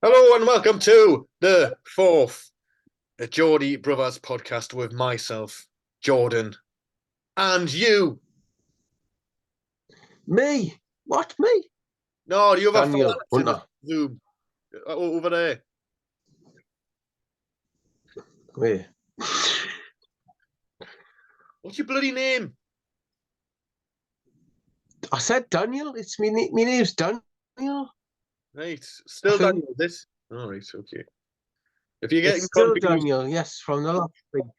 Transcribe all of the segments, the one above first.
Hello and welcome to the fourth Geordie Brothers podcast with myself, Jordan, and you. Me? What, me? No, the other Daniel fella in the Hunter. Zoom over there. Wait. What's your bloody name? I said Daniel. It's me. My name's Daniel. Right, still Daniel. This. All right, okay. If you're getting It's still confused, Daniel. Yes, from the last thing.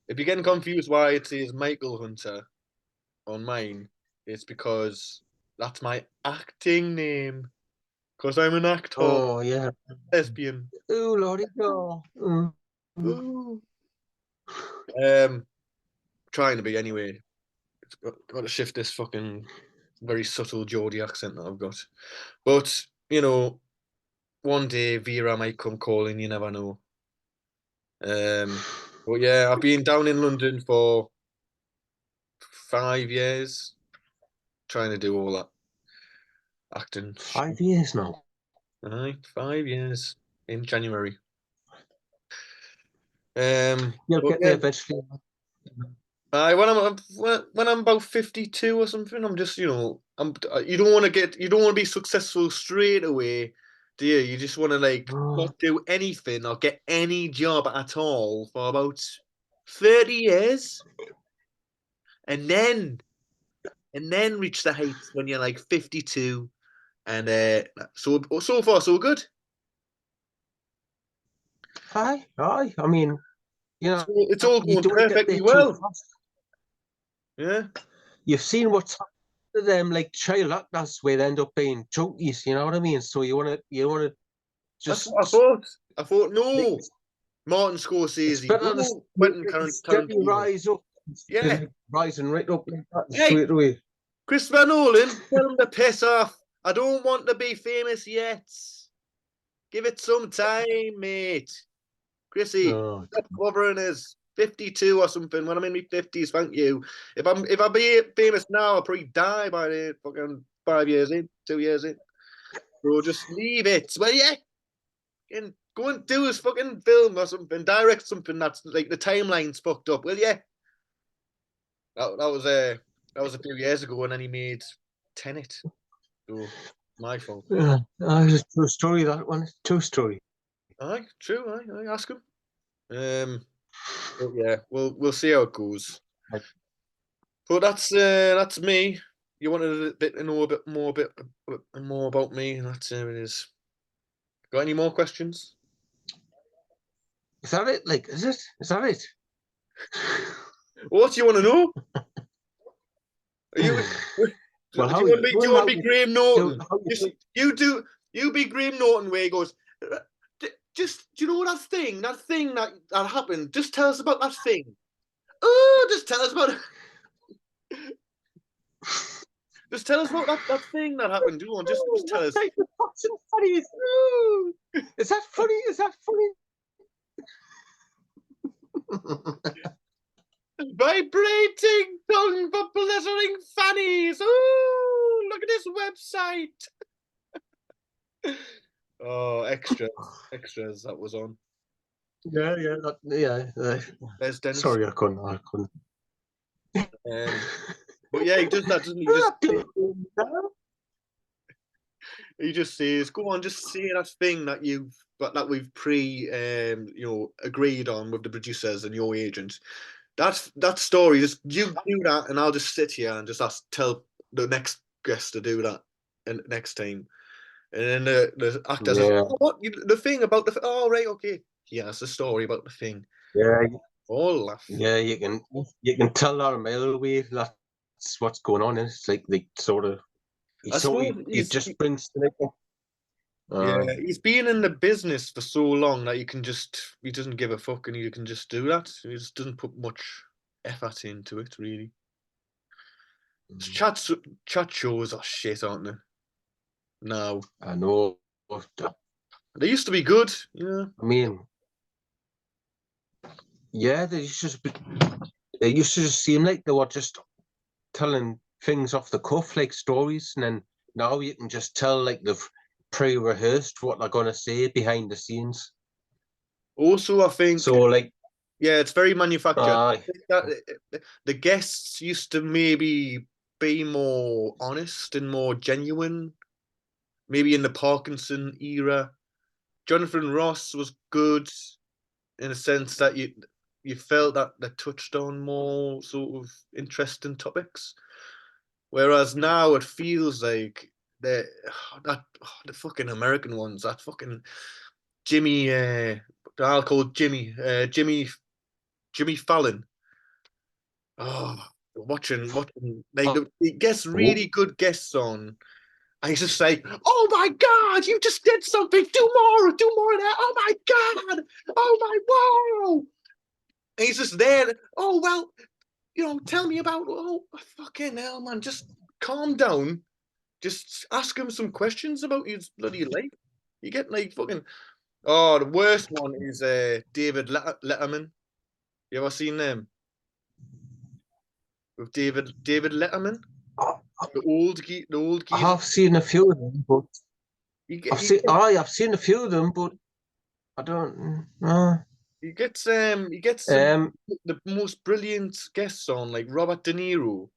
if you're getting confused why it says Michael Hunter on mine, it's because that's my acting name. Because I'm an actor, Oh yeah. lesbian. Oh lordy, no. Ooh. Trying to be anyway. Got to shift this fucking very subtle Geordie accent that I've got. But, one day Vera might come calling, you never know. But yeah, I've been down in London for 5 years trying to do all that acting. 5 years now. Aye, 5 years in January. You'll But get yeah, there eventually. when I'm about 52 or something, I'm just you don't want to be successful straight away, do you? You just want to like Oh, not do anything or get any job at all for about 30 years, and then reach the heights when you're like 52, and so far so good. aye. I mean, It's all you going don't want to get perfectly there too well. fast. Yeah. You've seen what's happened to them, like child actors, where they end up being junkies. You know what I mean? So you want to That's what just I thought like no. Martin it's Scorsese, better to no Quentin steady Tarantino. rise up instead Yeah. of rising right up like that Hey, straight away. Christopher Nolan, tell him to piss off. I don't want to be famous yet. Give it some time, mate. Chrissy, Oh, stop covering us. 52 or something when I'm in my 50s, thank you. If I be famous now, I'll probably die by the fucking 5 years in, 2 years in. Bro, just leave it. Well, yeah. And go and do his fucking film or something. Direct something that's like the timeline's fucked up. Well, yeah. That was a few years ago, and then he made Tenet. So my fault. yeah. It's a true story, that one. True story. Aye, true. I ask him. But yeah, we'll see how it goes. But that's me. You wanted to know a bit more about me, and that's it is. Got any more questions? Is that it? Like, is it? Is that it? What do you want to know? Are you? Well, Do how you you want to be? Do doing? you want to be Graham Norton? How you doing? You do. You be Graham Norton, where he goes. Just do you know that thing? That happened. Just tell us about that thing. Oh, just tell us about it. Just tell us about that thing that happened. Do you want just tell us? That's funny. Is that funny? Is that funny? Vibrating tongue for pleasuring fannies. Oh, look at this website. Oh, extras. That was on. Yeah, There's Dennis. Sorry, I couldn't. But yeah, he does that, doesn't he? He just says, "Go on, just say that thing that we've agreed on with the producers and your agent. That story. Just you do that, and I'll just sit here and just tell the next guest to do that, and next time." And then the actor says, Yeah, "Oh, what the thing about the? Oh, right, okay. Yeah, that's the story about the thing." yeah, All laugh. yeah. You can tell that a mile away. That's what's going on. It's like they sort of I suppose he just brings to like yeah, he's been in the business for so long that he doesn't give a fuck and he can just do that. He just doesn't put much effort into it, really. Chat chat shows are shit, aren't they? Now I know. they used to be good, yeah. I mean, yeah, they used to just seem like they were just telling things off the cuff, like stories, and then now you can just tell like they've pre-rehearsed what they're gonna say behind the scenes. Also, I think, So like, yeah, it's very manufactured. I aye, think that the guests used to maybe be more honest and more genuine. Maybe in the Parkinson era, Jonathan Ross was good in a sense that you felt that they touched on more sort of interesting topics. Whereas now it feels like the fucking American ones, that fucking Jimmy, I'll call it Jimmy Fallon. Oh, watching like he gets really good guests on, and he's just like, "Oh my god, you just did something! Do more of that! Oh my god! Oh my wow!" And he's just there. Oh well, tell me about. Oh fucking hell, man! Just calm down. Just ask him some questions about his bloody life. You get like fucking. Oh, the worst one is David Letterman. You ever seen them with David Letterman? The old I geezer. have seen a few of them, but He get, he, I've seen a few of them, but I don't know. he gets the most brilliant guests on, like Robert De Niro,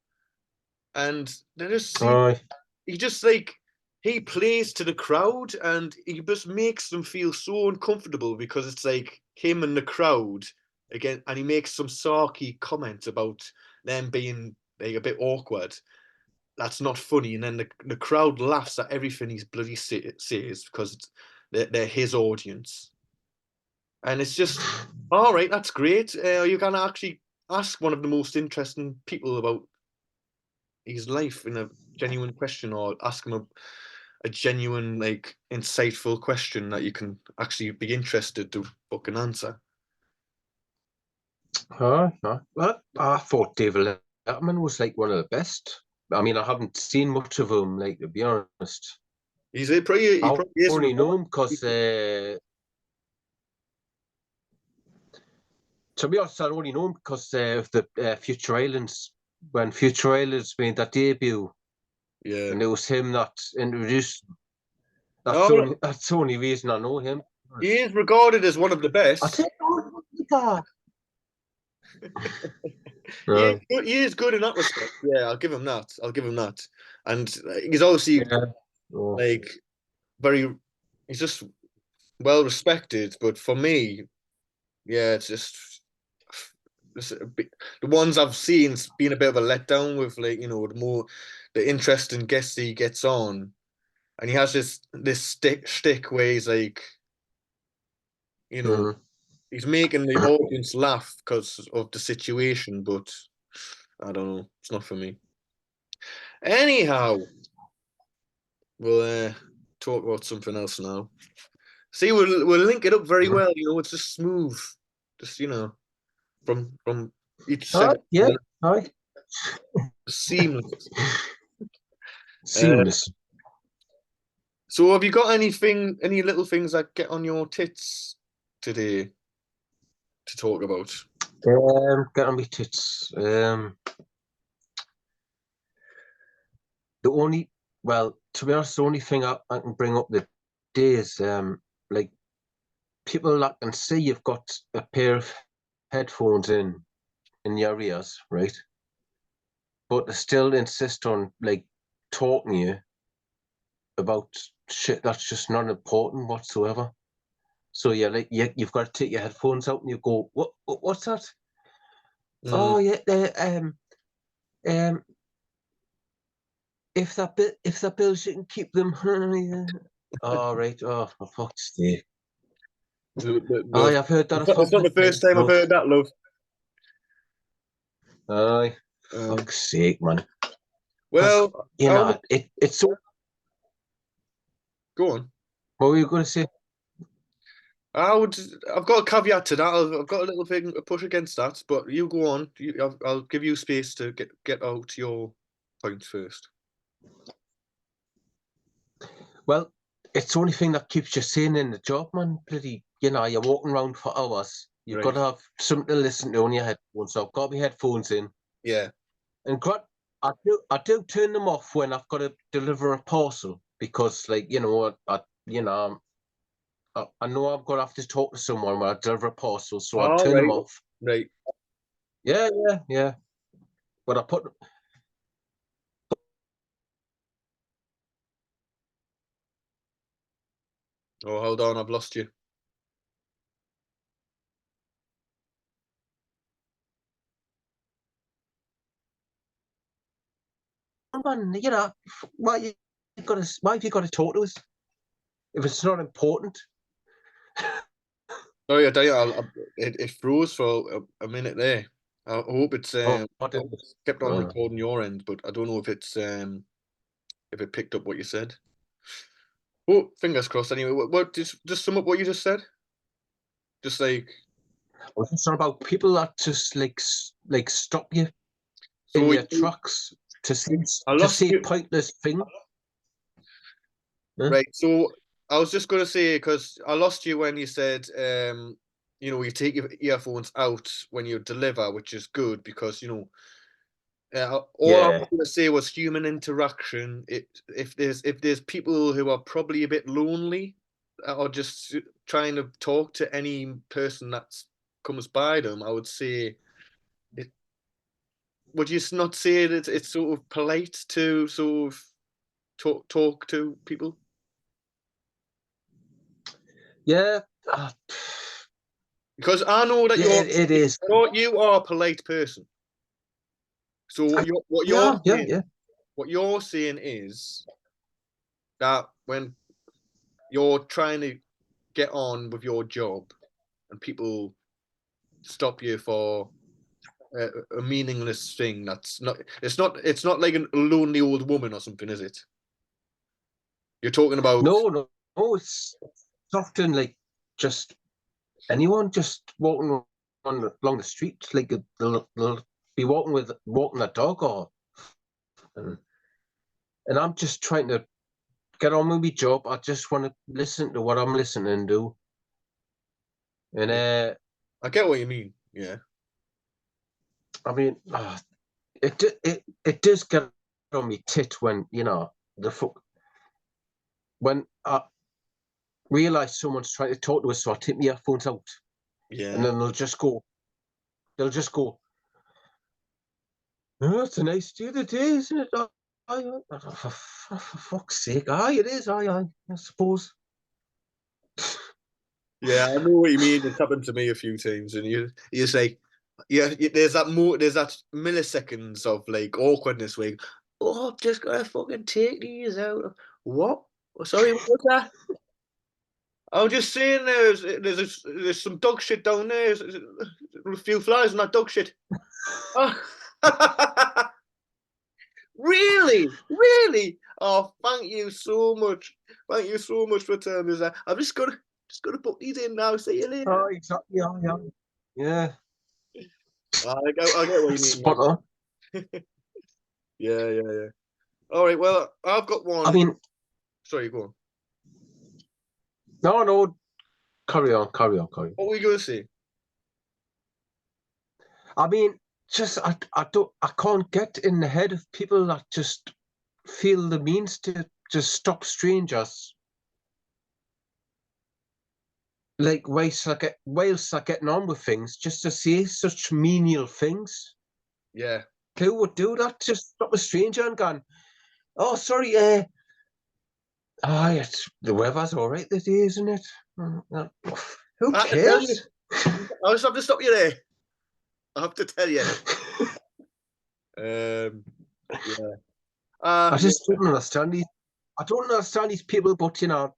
and they just seem Aye. he just like he plays to the crowd, and he just makes them feel so uncomfortable because it's like him and the crowd again, and he makes some sarky comment about them being like a bit awkward. That's not funny, and then the crowd laughs at everything he's bloody says because they're his audience. And it's just, all right, that's great. You're going to actually ask one of the most interesting people about his life in a genuine question, or ask him a genuine, like, insightful question that you can actually be interested to fucking answer. Well, I thought David Letterman was like one of the best. I mean, I haven't seen much of him, like, to be honest. He probably I is. only know him because, to be honest, I only know him because of the Future Islands. When Future Islands made their debut, Yeah. and it was him that introduced. Oh, That's the only reason I know him. he is regarded as one of the I best. think He is good in that respect. Yeah, I'll give him that. I'll give him that. And he's obviously like very, he's just well respected. But for me, yeah, it's just the ones I've seen has been a bit of a letdown with like the interesting guests he gets on, and he has this shtick where he's like, he's making the audience laugh because of the situation, but I don't know, it's not for me. Anyhow, we'll talk about something else now. See, we'll link it up very well. It's just smooth, just from each segment. yeah, aye. Seamless. Seamless. So, have you got any little things that get on your tits today to talk about? Get on my tits. To be honest, the only thing I can bring up the day is like people that can see you've got a pair of headphones in your ears, right? But they still insist on like talking to you about shit that's just not important whatsoever. So you've got to take your headphones out and you go, what's that? Oh yeah, if that bills you can keep them. All right. Oh, for fuck's sake. I've heard that. It's not the first time I've heard that, love. Aye, fuck's sake, man. Well, it's so. Go on. What were you going to say? I've got a caveat to that. I've got a little thing to push against that, but you go on. I'll give you space to get out your point first. Well, it's the only thing that keeps you sane in the job, man. Bloody, you're walking around for hours. You've got to have something to listen to on your headphones. So I've got my headphones in. Yeah. And I do turn them off when I've got to deliver a parcel. because, like, you know, I know I'm gonna have to talk to someone when I deliver a parcel, so I All turn them right. off. Right. Yeah. But I put Oh, hold on, I've lost you. man, you know, why have you got to talk to us if it's not important? Sorry, I tell you, it froze for a minute there. I hope it's Oh, kept on no. recording your end, but I don't know if it picked up what you said. Oh, fingers crossed. Anyway, what just sum up what you just said? Just like Well, it's not about people that just like stop you in so. your tracks to I to lost say you. pointless things. Huh? Right. So I was just going to say because I lost you when you said you take your earphones out when you deliver, which is good because all I was Yeah, going to say was human interaction. If there's people who are probably a bit lonely or just trying to talk to any person that comes by them, I would say it. Would you not say that it's sort of polite to sort of talk to people? yeah, Because I know that yeah. It is. you are a polite person. So Yeah, yeah. what you're saying is that when you're trying to get on with your job and people stop you for a meaningless thing that's not like a lonely old woman or something, is it? You're talking about No. It's often like just anyone just walking along the street, like they'll be walking a dog, and, and I'm just trying to get on with my job. I just want to listen to what I'm listening to, and yeah, I get what you mean. Yeah. I mean, it does get on me tit when the fuck when I realize someone's trying to talk to us, so I take my earphones out, and Yeah. then they'll just go, oh, it's a nice day today, isn't it? For fuck's sake, aye, it is, aye, I suppose. Yeah, I know what you mean. It's happened to me a few times, and you say, yeah, there's that milliseconds of like awkwardness where, oh, I've just gotta fucking take these out. What? Oh, sorry, what was that? I was just saying there's some dog shit down there. There's a few flies on that dog shit. Oh. Really? Really? Oh, thank you so much. Thank you so much for telling us that. I'm just gonna put these in now. See you later. Oh, exactly, yeah. I get what you mean Spot now. on. Yeah. All right. Well, I've got I one. mean, Sorry, go on. no, carry on. What were you going to say? I mean, just I can't get in the head of people that just feel the means to just stop strangers, like whilst they're getting on with things, just to say such menial things. Yeah. Who would do that? Just stop a stranger and gone, oh, sorry, it's the weather's all right today, isn't it? Who I have to tell you. cares? I just have to stop you there. I have to tell you. Yeah. I Yeah. just don't understand these. I don't understand these people, but they're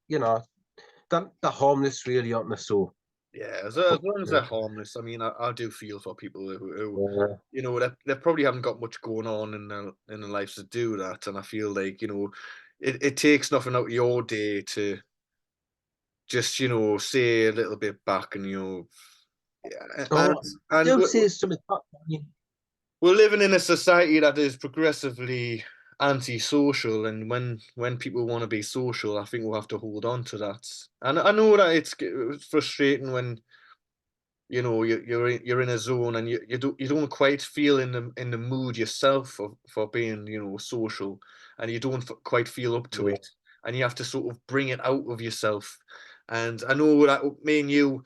harmless, really, aren't they? So, Yeah. As but, long as they're harmless, I mean, I do feel for people who yeah. they probably haven't got much going on in their lives to do that, and I feel like it takes nothing out of your day to just say a little bit back, and yeah, and Oh, I and do we're, say something back. we're living in a society that is progressively anti-social, and when people want to be social, I think we'll have to hold on to that. And I know that it's frustrating when you're in a zone and you don't quite feel in the mood yourself for being social, and you don't quite feel up to Yeah. it. and you have to sort of bring it out of yourself. And I know that me and you,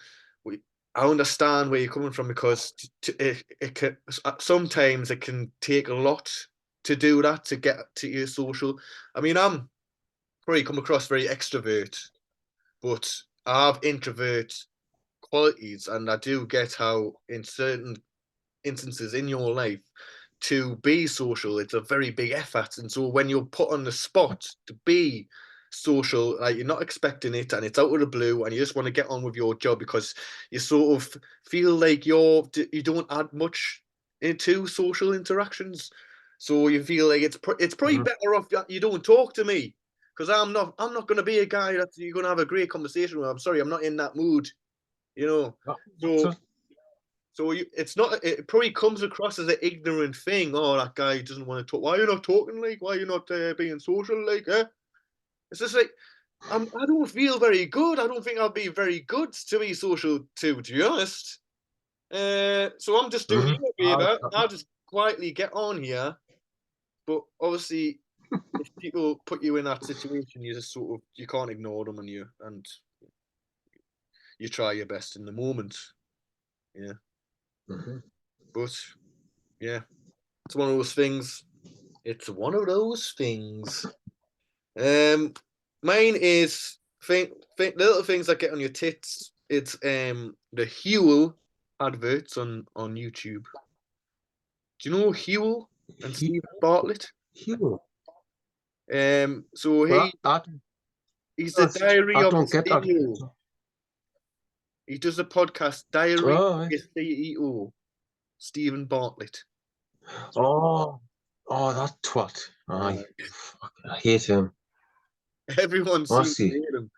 I understand where you're coming from, because it can, sometimes it can take a lot to do that, to get to your social. I mean, I'm probably come across very extrovert, but I have introvert qualities, and I do get how in certain instances in your life, to be social, it's a very big effort. And so when you're put on the spot to be social, like you're not expecting it, and it's out of the blue, and you just want to get on with your job because you sort of feel like you don't add much into social interactions. So you feel like it's probably better off that you don't talk to me, because I'm not going to be a guy that you're going to have a great conversation with. I'm sorry, I'm not in that mood, you know. So it's not. It probably comes across as an ignorant thing. Oh, that guy doesn't want to talk. Why are you not talking? Like, why are you not being social? Like, it's just like I don't feel very good. I don't think I'll be very good to be social to be honest. So I'm just doing you a favor. I'll just quietly get on here. But obviously, if people put you in that situation, you just sort of you can't ignore them, and you try your best in the moment. Yeah. But yeah, it's one of those things. It's one of those things. Mine is little things that get on your tits. It's the Huel adverts on YouTube. Do you know Huel and Steve Bartlett? Huel. So Well, he's the Diary I of don't the get that. CEO. He does a podcast, Diary of the CEO, Stephen Bartlett. Oh, that twat. I hate him. Everyone seems to Mercy. hate him.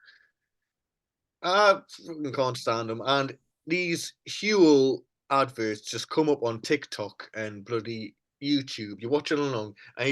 I fucking can't stand him. And these Huel adverts just come up on TikTok and bloody YouTube. You're watching along, and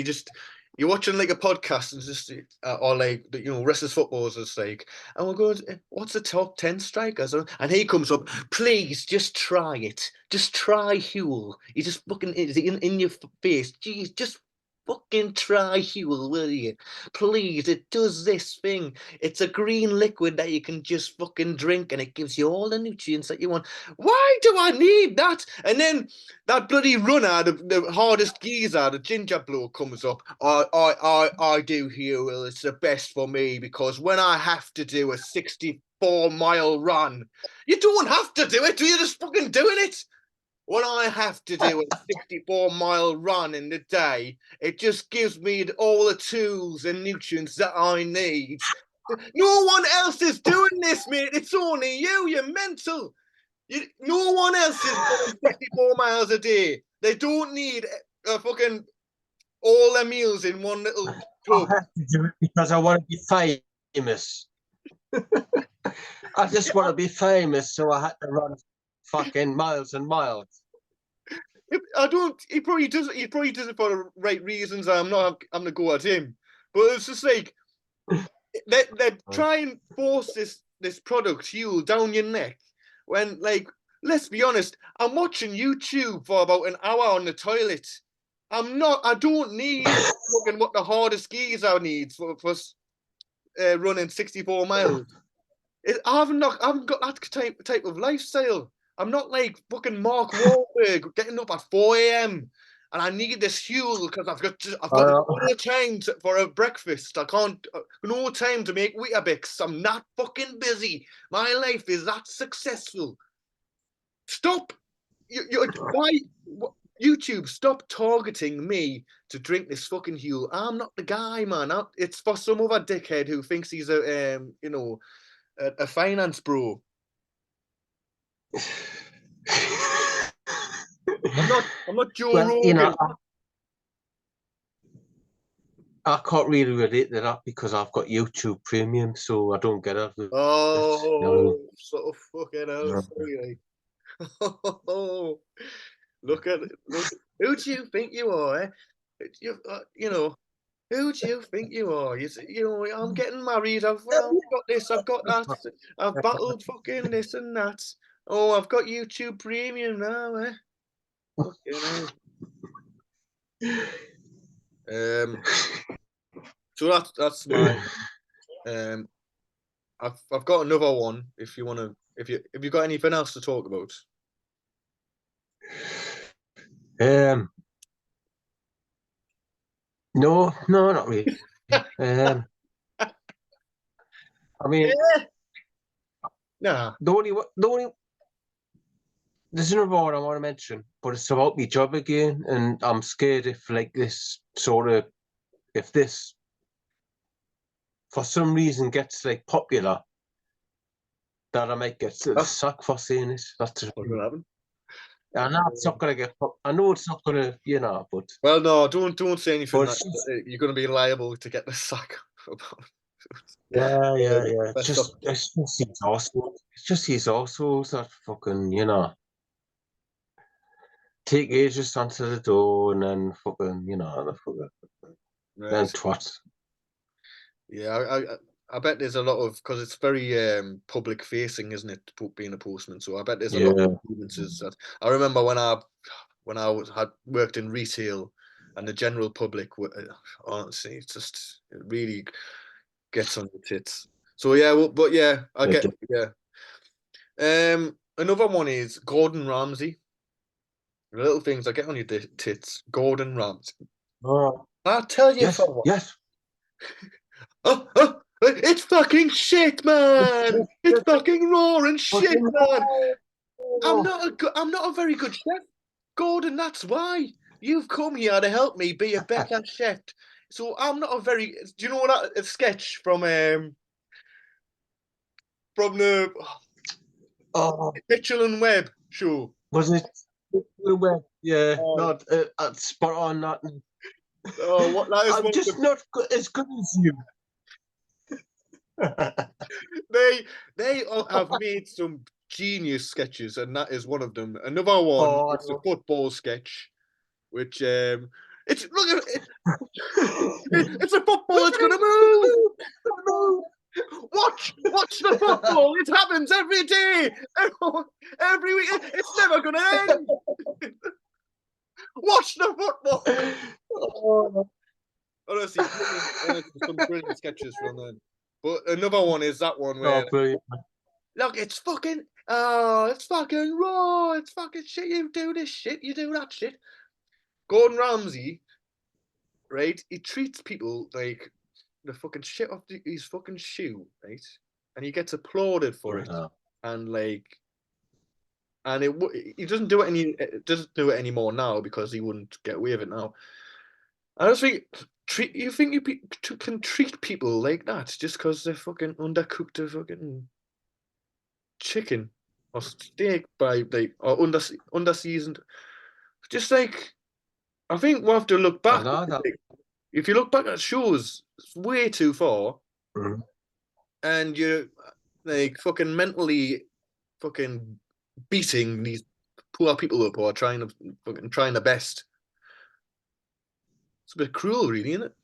you're watching like a podcast, and just or like Restless Footballers is like, and we're going, what's the top 10 strikers? And he comes up, please just try it, just try Huel. He just fucking is in your face. Jeez, just fucking try Huel, will you? Please, it does this thing. It's a green liquid that you can just fucking drink, and it gives you all the nutrients that you want. Why do I need that? And then that bloody runner, the hardest geezer, the ginger bloke, comes up. I do Huel. It's the best for me, because when I have to do a 64-mile run, you don't have to do it. You're just fucking doing it. When I have to do a 64-mile run in the day, it just gives me all the tools and nutrients that I need. No one else is doing this, mate. It's only you. You're mental. No one else is running 64 miles a day. They don't need a fucking all their meals in one little tub. I have to do it because I want to be famous. I just want to be famous, so I had to run fucking miles and miles. I don't. He probably does. He probably does it for the right reasons. I'm gonna go at him, but it's just like they try and force this product Huel down your neck when, like, let's be honest. I'm watching YouTube for about an hour on the toilet. I don't need fucking what the hardest geezer needs for running 64 miles. I haven't got that type of lifestyle. I'm not like fucking Mark Wahlberg getting up at 4 a.m. and I need this Huel because I've got no time for a breakfast. I can't no time to make Weetabix. I'm not fucking busy. My life is that successful. Stop. Why? YouTube, stop targeting me to drink this fucking Huel. I'm not the guy, man. It's for some other dickhead who thinks he's a finance bro. I'm not Joe Rogan. I can't really relate to that because I've got YouTube Premium, so I don't get it. Oh, sort of fucking hell, sorry. Look at it. Who do you think you are? Eh? Who do you think you are? I'm getting married. I've got this. I've got that. I've battled fucking this and that. Oh, I've got YouTube Premium now. Eh? Fucking hell. So that's my Um, I've got another one. If you want to, if you got anything else to talk about. No, not really. I mean, Nah. the only there's another one I want to mention, but it's about my job again, and I'm scared if like this sort of if this for some reason gets like popular, that I might get sacked for saying this. That's the What thing. will happen? I know it's not gonna get. I know it's not gonna, but Well, no, don't say anything but that you're going to be liable to get the sack about. yeah. Best stuff. It's just these assholes. It's just these assholes that fucking, take ages to answer the door and then fucking, the fucking then Right. twat. Yeah, I bet there's a lot of because it's very public facing, isn't it? Being a postman, so I bet there's a lot Yeah. of grievances that I remember when had worked in retail, and the general public honestly, it really gets on the tits. So yeah, well, but yeah, I get yeah. Another one is Gordon Ramsay. The little things I get on your tits. Gordon Ramsay. Oh, I tell you yes, for what. yes. It's fucking shit, man. It's fucking roaring shit, Fucking man. oh. I'm not a very good chef, Gordon. That's why you've come here to help me be a better chef. So I'm not a very. Do you know what a sketch from the Oh, Mitchell and Webb show? wasn't it? Yeah, Oh, not spot on. Not. oh, what that is I'm one of just not as good as you. they have made some genius sketches, and that is one of them. Another one, Oh, it's a football sketch, which it's look at it, it's a football. It's gonna move. Watch the football. It happens every day, every week. It's never gonna end. Watch the football. Oh. Honestly, some brilliant sketches from them. But another one is that one where Brilliant. look, it's fucking raw. It's fucking shit. You do this shit. You do that shit. Gordon Ramsay, right? He treats people like the fucking shit off his fucking shoe, right? And he gets applauded for it. And like, and he doesn't do it anymore now because he wouldn't get away with it now. I just think you think you can treat people like that just because they're fucking undercooked a fucking chicken or steak by like or underseasoned. Just like I think we'll have to look back. If you look back at shows, it's way too far, and you're like fucking mentally fucking beating these poor people up who are trying their best. It's a bit cruel, really, isn't it?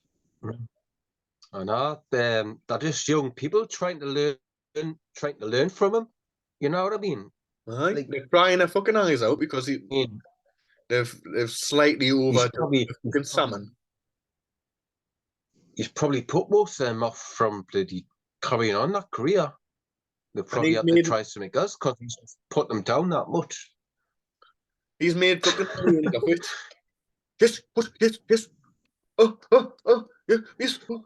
I know. They're just young people trying to learn from him. You know what I mean? Right? Like, they're crying their fucking eyes out because they've slightly overdone the fucking salmon. He's probably put most of them off from bloody carrying on that career. They probably have to try something else because he's put them down that much. He's made fucking millions of it. Yes. Yes. What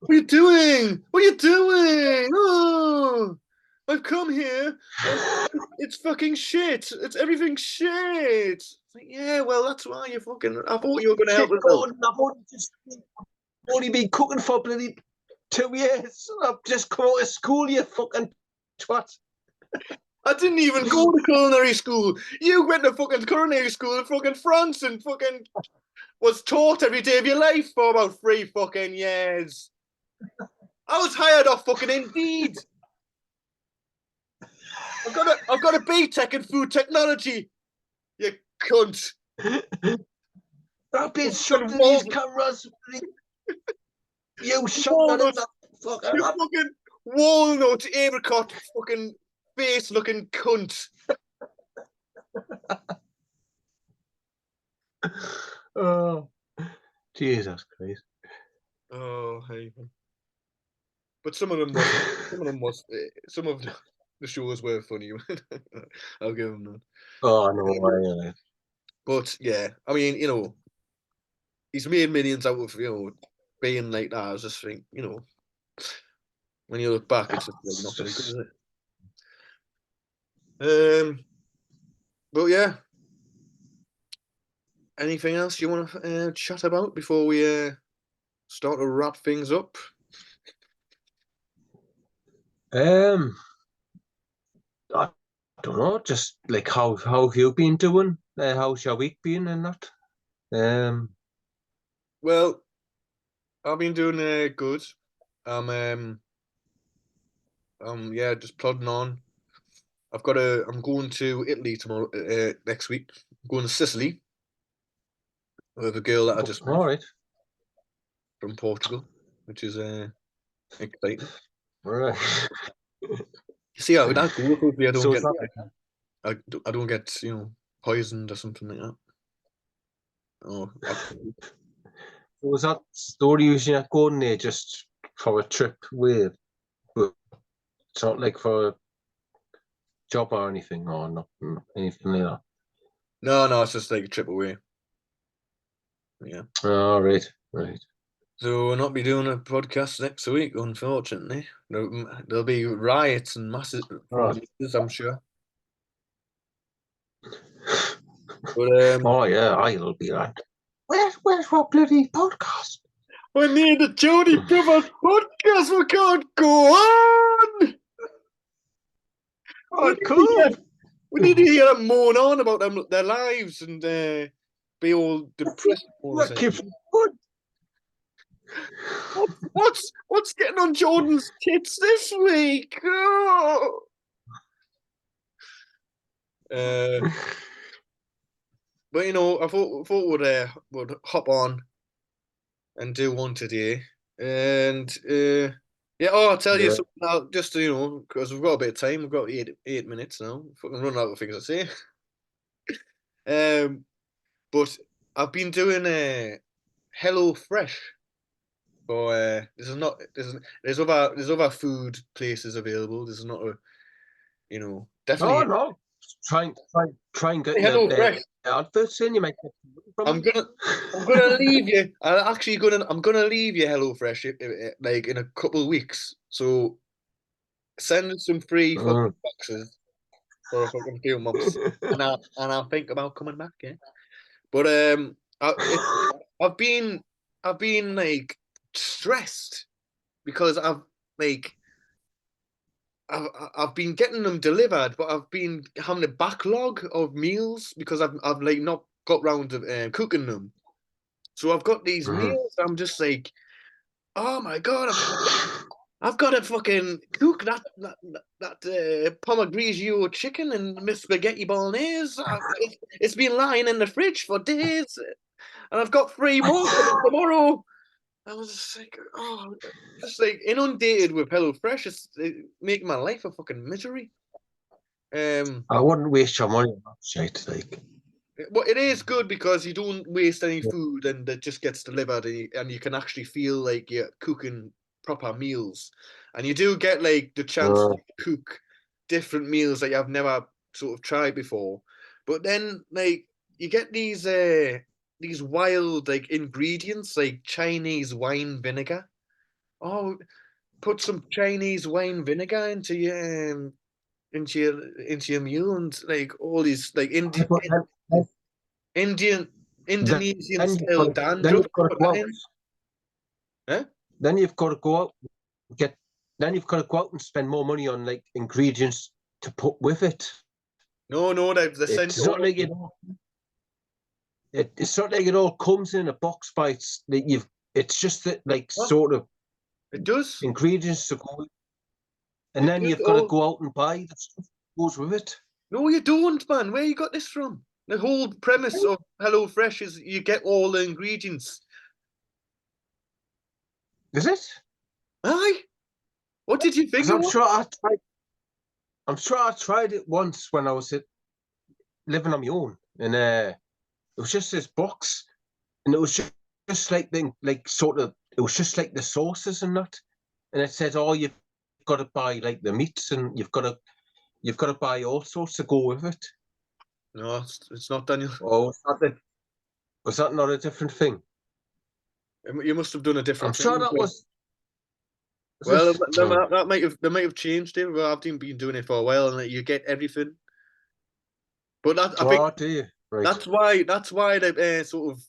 are you doing? What are you doing? Oh, I've come here and it's fucking shit. It's everything shit. Like, yeah, well, that's why you fucking. I thought you were going to help us out. I've only been cooking for bloody 2 years. I've just come out of school, you fucking twat. I didn't even go to culinary school. You went to fucking culinary school in fucking France and fucking was taught every day of your life for about 3 fucking years. I was hired off fucking Indeed. I've got a BTEC in food technology. You cunt. I've been shot in these cameras. You shot at that fucking. You fucking walnut apricot fucking face looking cunt. Oh, Jesus Christ. Oh, hey. But some of them was, some of the shows were funny. I'll give them that. Oh no, But yeah, I mean, he's made millions out of being like that. I was just think, when you look back, it's just like not very good, is it? But yeah, anything else you want to chat about before we start to wrap things up? I don't know, just like how you been doing? How's your week been and that? Well, I've been doing good. Yeah, just plodding on. I'm going to Italy tomorrow, next week. I'm going to Sicily with a girl that I just met All right, from Portugal, which is exciting. all right. See how that goes. Hopefully, I don't So is get that I don't get poisoned or something like that. Oh, so is that story usually going there just for a trip with, but it's not like for a job or anything or nothing, anything like that. no, it's just like a trip away. Yeah. All right, right. So we'll not be doing a podcast next week, unfortunately. There'll be riots and massive Oh, I'm sure. But oh yeah, I'll be right. Where's our bloody podcast? we need the Geordie Brothers podcast. We can't go on. Oh, cool. We need to hear them moan on about their lives and be all depressed all the That time. keeps good. What's getting on Jordan's tits this week? Oh. But I thought would hop on and do one today, and yeah. Oh, I'll tell you Yeah. something now, just because we've got a bit of time. We've got 8 minutes now. Fucking run out of things to say. But I've been doing Hello Fresh. For this is not there's other food places available. There's not a Oh definitely no. Try and get your Hello Fresh. adverts in. You might get from I'm them. gonna I'm gonna leave you. I'm gonna leave you HelloFresh like in a couple of weeks. So send us some free fucking boxes for a fucking few months, and I'll think about coming back. Yeah, but I've been like stressed because like I've been getting them delivered, but I've been having a backlog of meals because I've like not got round to cooking them. So I've got these meals. I'm just like, oh my god, I've got to fucking cook that Parma Grigio chicken and Miss Spaghetti Bolognese. It's been lying in the fridge for days, and I've got 3 more coming tomorrow. I was just like, oh, just like inundated with HelloFresh. It's making my life a fucking misery. I wouldn't waste your money on that shit. Like, Well, it is good because you don't waste any food and it just gets delivered, and you can actually feel like you're cooking proper meals, and you do get like the chance to cook different meals that you've never sort of tried before. But then like you get these wild like ingredients like Chinese wine vinegar. Oh, put some Chinese wine vinegar into your meal, and like all these like Indian then Indonesian you've style got then dandruff. you've got to Put go that out. in. Huh? Then you've got to go out and get. Then you've got to go out and spend more money on like ingredients to put with it. No, they sent It's it not all. like it's not like it all comes in a box by that you've. It's just that like What? sort of It does. ingredients to go, and It then does you've got to all. go out and buy the stuff that goes with it. No, you don't, man. Where you got this from? The whole premise of Hello Fresh is you get all the ingredients. Is it? Aye. What did you think Because it I'm was? sure I tried. I'm sure I tried it once when I was living on my own, and it was just this box, and it was just like the like sort of it was just like the sauces and that. and it says, "Oh, you've got to buy like the meats, and you've got to buy all sorts to go with it." No, it's not, Daniel. Oh, was that not a different thing? You must have done a different I'm sure thing. that was. Well, Oh, they might have changed it. Well, I've been doing it for a while, and you get everything. But I think oh, do you? Right. that's why they sort of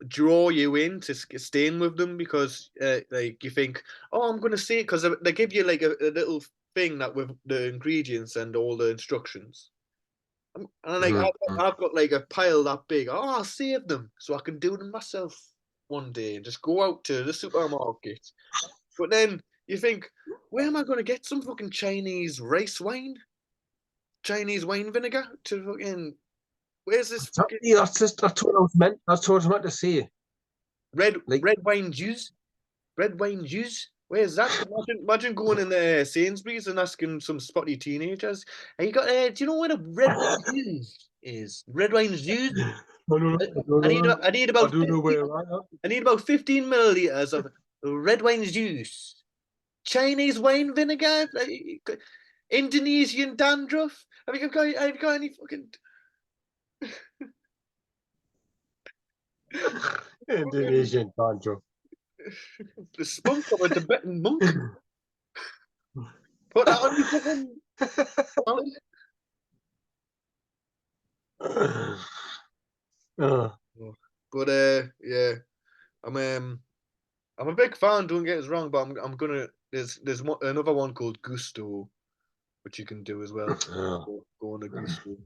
draw you in to staying with them, because like you think, oh, I'm going to see it, because they give you like a little thing that with the ingredients and all the instructions. And like Mm-hmm. I've got like a pile that big. Oh, I'll save them so I can do them myself one day and just go out to the supermarket. But then you think, where am I going to get some fucking Chinese rice wine, Chinese wine vinegar to fucking? Where's this fucking Yeah, that's what I was meant. That's what I was meant to say. Like, red wine juice? Red wine juice? Where's that? Imagine going in the Sainsbury's and asking some spotty teenagers, "Have you got? Do you know what a red wine juice is? Red wine juice? I need I about don't know 50, where I am. I need about 15 milliliters of red wine juice. Chinese wine vinegar? Like, Indonesian dandruff? Have you got any fucking Indonesian banjo. the spunk of a Tibetan monk? Put that on your fucking salad. Oh, But yeah, I'm a big fan. Don't get us wrong, but I'm gonna. There's another one called Gusto, which you can do as well. oh, Go on to Gusto,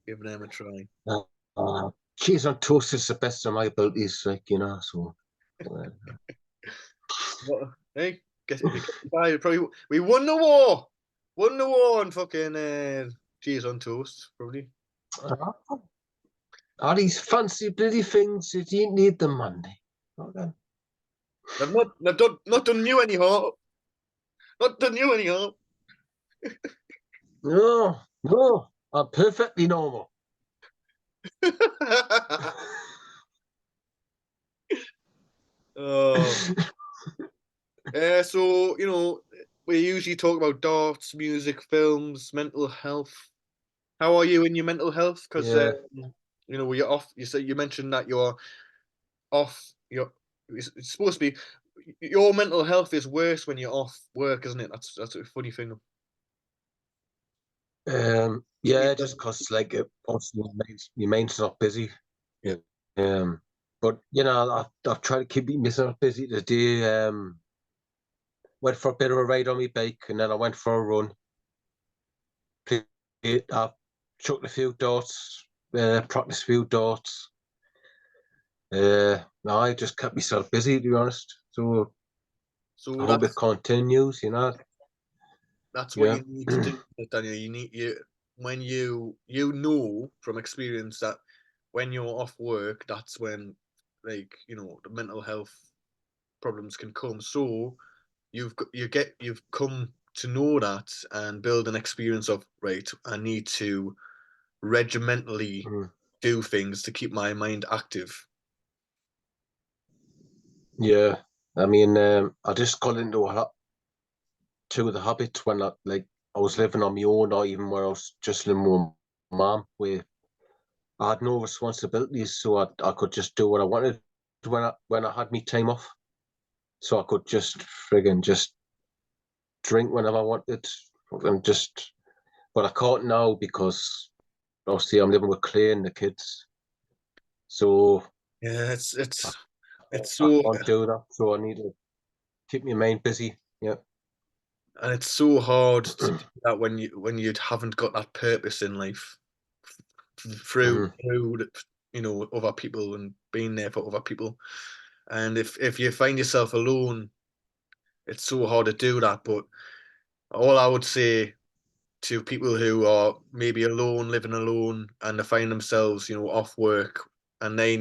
give them a try. cheese on toast is the best of my abilities, like, so. What? Hey, if you get by, probably we won the war. Won the war on fucking cheese on toast, probably. All these fancy bloody things, you don't need them, Monday. Okay. They've not done you any harm. Not done you any harm. No, no, I'm perfectly normal. Oh. So we usually talk about darts, music, films, mental health. How are you in your mental health? Because Yeah. you're off. You mentioned that you're off. It's supposed to be your mental health is worse when you're off work, isn't it? That's a funny thing. Something Yeah, you just said. because like obviously your mind's not busy. Yeah. But I've tried to keep myself busy today. Went for a bit of a ride on my bike, and then I went for a run. I chucked a few darts, practiced a few darts. No, I just kept myself busy, to be honest. So I So hope it continues. that's what Yeah. you need to do, Daniel. When you know from experience that when you're off work, that's when like the mental health problems can come. So you've come to know that and build an experience of, right, I need to regimentally Mm. do things to keep my mind active. Yeah. I mean, I just got into two of the habits when I was living on my own, or even where I was just living with my mum, where I had no responsibilities, so I could just do what I wanted when I had me time off. So I could just friggin' just drink whenever I wanted, and just. But I can't now because obviously I'm living with Clay and the kids, so Yeah, I, it's I so can't do that. So I need to keep my mind busy. Yeah. and it's so hard to do that when you haven't got that purpose in life through Hmm. other people and being there for other people. And if you find yourself alone, it's so hard to do that. But all I would say to people who are maybe alone, living alone, and they find themselves, off work, and they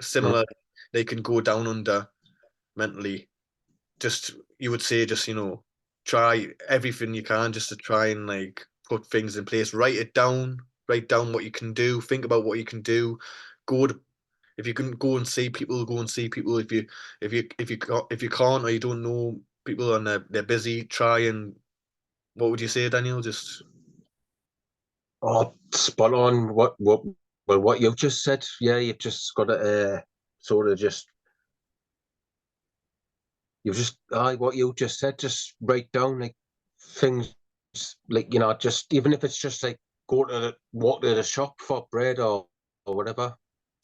similar, they can go down under mentally. Just you would say, just try everything you can just to try and like put things in place. Write it down. Write down what you can do. Think about what you can do. Go to if you can go and see people, go and see people. If you can't or you don't know people and they're busy, try and what would you say, Daniel? Just Oh, spot on. What you've just said. Yeah, you've just got to sort of just you've just what you just said. Just write down like things like just even if it's just like walk to the shop for bread or whatever.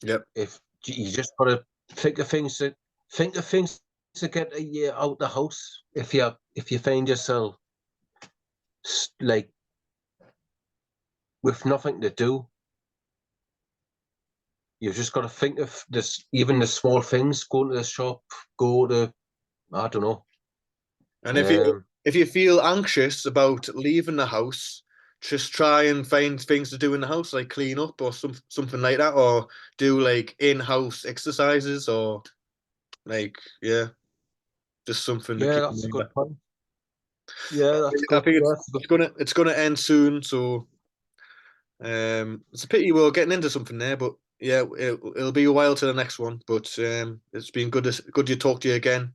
yep. If you just got to think of things that think of things to get you out the house. If you find yourself like with nothing to do, you've just got to think of this, even the small things. Go to the shop, go to I don't know. And Um, if you feel anxious about leaving the house, just try and find things to do in the house, like clean up or something like that, or do like in-house exercises or like yeah, just something to yeah, keep your that's a mind good back. point. Yeah, that's I good. think Yeah, that's a good. it's gonna end soon, so it's a pity we're getting into something there, but yeah, it'll be a while to the next one. But it's been good to talk to you again.